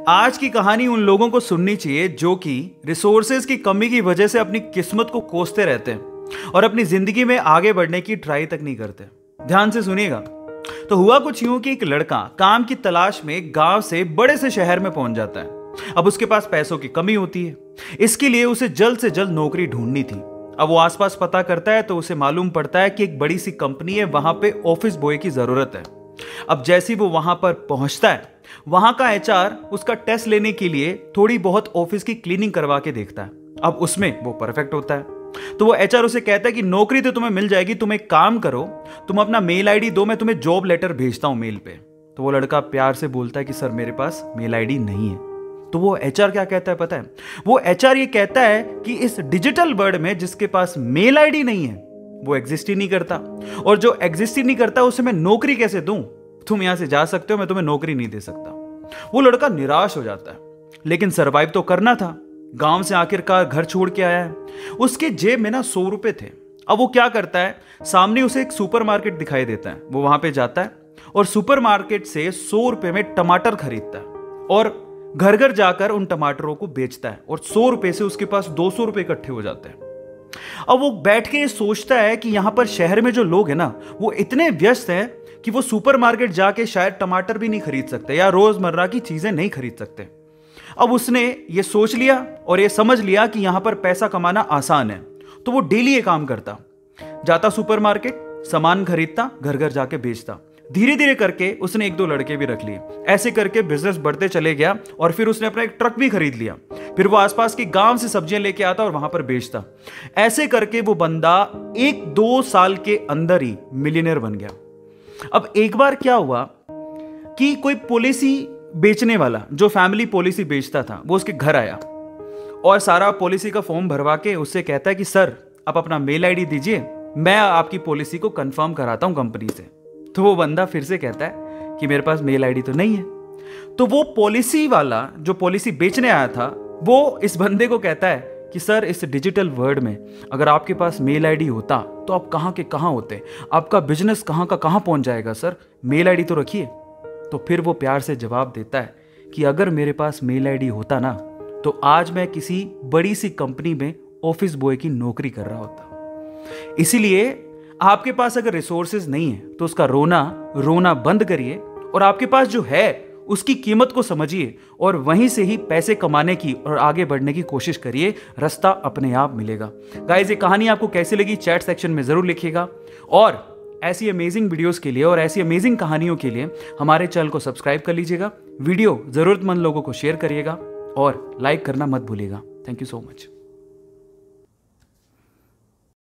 आज की कहानी उन लोगों को सुननी चाहिए जो कि रिसोर्सेज की कमी की वजह से अपनी किस्मत को कोसते रहते हैं और अपनी जिंदगी में आगे बढ़ने की ट्राई तक नहीं करते। ध्यान से सुनिएगा। तो हुआ कुछ यूं कि एक लड़का काम की तलाश में गांव से बड़े से शहर में पहुंच जाता है। अब उसके पास पैसों की कमी होती है, इसके लिए उसे जल्द से जल्द नौकरी ढूंढनी थी। अब वो आसपास पता करता है तो उसे मालूम पड़ता है कि एक बड़ी सी कंपनी है, वहां पे ऑफिस बॉय की जरूरत है। अब जैसे ही वो वहां पर पहुंचता है, वहां का एचआर उसका टेस्ट लेने के लिए थोड़ी बहुत ऑफिस की क्लीनिंग करवा के देखता है। अब उसमें वो परफेक्ट होता है तो वो एचआर उसे कहता है कि नौकरी तो तुम्हें मिल जाएगी, तुम एक काम करो, तुम अपना मेल आईडी दो, मैं तुम्हें जॉब लेटर भेजता हूं मेल पे। तो वो लड़का प्यार से बोलता है कि सर मेरे पास मेल आईडी नहीं है। तो वो एचआर क्या कहता है पता है? वो एचआर ये कहता है कि इस डिजिटल वर्ल्ड में जिसके पास मेल आईडी नहीं है वो एग्जिस्ट ही नहीं करता, और जो एग्जिस्ट ही नहीं करता उसे मैं नौकरी कैसे दूं? तुम यहां से जा सकते हो, मैं तुम्हें नौकरी नहीं दे सकता। वो लड़का निराश हो जाता है, लेकिन सरवाइव तो करना था। गांव से आखिरकार घर छोड़ के आया है, उसके जेब में ना 100 रुपए थे। अब वो क्या करता है, सामने उसे एक सुपरमार्केट दिखाई देता है। वो वहां पे जाता है और सुपरमार्केट से 100 रुपए में टमाटर खरीदता है और घर घर जाकर उन टमाटरों को बेचता है, और 100 रुपए से उसके पास 200 रुपए इकट्ठे हो जाते हैं। अब वो बैठ के सोचता है कि यहां पर शहर में जो लोग हैं ना, वो इतने व्यस्त हैं कि वो सुपरमार्केट जाके शायद टमाटर भी नहीं खरीद सकते या रोजमर्रा की चीजें नहीं खरीद सकते। अब उसने ये सोच लिया और ये समझ लिया कि यहां पर पैसा कमाना आसान है, तो वो डेली ये काम करता, जाता सुपरमार्केट, सामान खरीदता, घर घर जाके बेचता। धीरे धीरे करके उसने 1-2 लड़के भी रख लिए। ऐसे करके बिजनेस बढ़ते चले गया और फिर उसने अपना एक ट्रक भी खरीद लिया। फिर वो आसपास के गांव से सब्जियां लेके आता और वहां पर बेचता। ऐसे करके वो बंदा 1-2 साल के अंदर ही मिलियनेयर बन गया। अब एक बार क्या हुआ कि कोई पॉलिसी बेचने वाला जो फैमिली पॉलिसी बेचता था, वो उसके घर आया और सारा पॉलिसी का फॉर्म भरवा के उससे कहता है कि सर आप अपना मेल आईडी दीजिए, मैं आपकी पॉलिसी को कंफर्म कराता हूं कंपनी से। तो वो बंदा फिर से कहता है कि मेरे पास मेल आईडी तो नहीं है। तो वो पॉलिसी वाला जो पॉलिसी बेचने आया था, वो इस बंदे को कहता है कि सर इस डिजिटल वर्ल्ड में अगर आपके पास मेल आईडी होता तो आप कहां के कहां होते, आपका बिजनेस कहां का कहां पहुंच जाएगा, सर मेल आईडी तो रखिए। तो फिर वो प्यार से जवाब देता है कि अगर मेरे पास मेल आईडी होता ना, तो आज मैं किसी बड़ी सी कंपनी में ऑफिस बॉय की नौकरी कर रहा होता। इसीलिए आपके पास अगर रिसोर्सेज नहीं है तो उसका रोना बंद करिए और आपके पास जो है उसकी कीमत को समझिए और वहीं से ही पैसे कमाने की और आगे बढ़ने की कोशिश करिए। रास्ता अपने आप मिलेगा। गाइस, ये कहानी आपको कैसी लगी चैट सेक्शन में जरूर लिखिएगा, और ऐसी अमेजिंग वीडियोस के लिए और ऐसी अमेजिंग कहानियों के लिए हमारे चैनल को सब्सक्राइब कर लीजिएगा। वीडियो जरूरतमंद लोगों को शेयर करिएगा और लाइक करना मत भूलिएगा। Thank you so much.